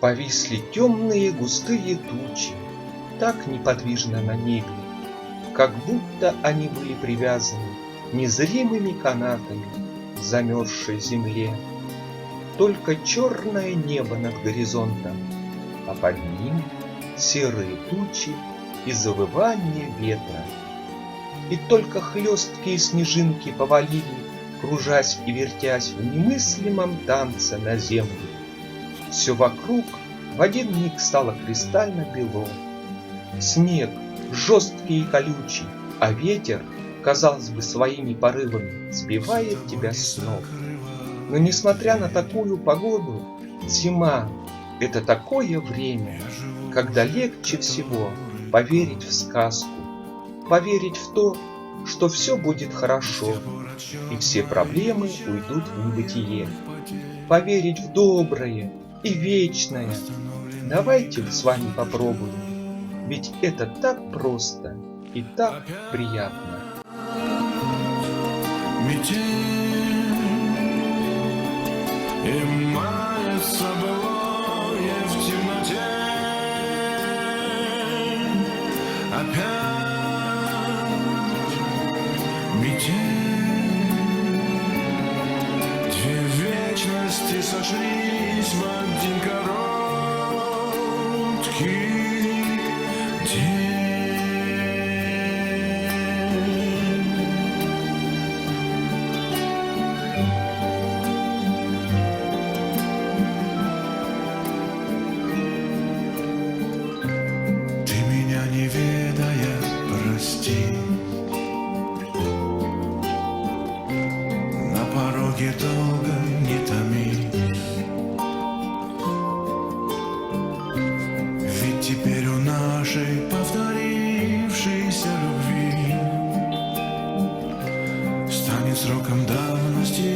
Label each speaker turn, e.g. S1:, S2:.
S1: Повисли темные густые тучи, так неподвижно на небе, как будто они были привязаны незримыми канатами к замерзшей земле. Только черное небо над горизонтом, а под ним серые тучи и завывание ветра. И только хлесткие снежинки повалили, кружась и вертясь в немыслимом танце на землю. Все вокруг в один миг стало кристально бело. Снег жесткий и колючий, а ветер, казалось бы, своими порывами сбивает тебя с ног. Но несмотря на такую погоду, зима — это такое время, когда легче всего поверить в сказку, поверить в то, что все будет хорошо, и все проблемы уйдут в небытие. Поверить в доброе и вечное. Давайте с вами попробуем, ведь это так просто и так приятно.
S2: Метель и мается былое в темноте. Опять метель. Две вечности сошлись в один короткий день. Ты меня не ведая, прости. На пороге долго не томи. Ведь теперь у нашей повторившейся любви станет сроком давности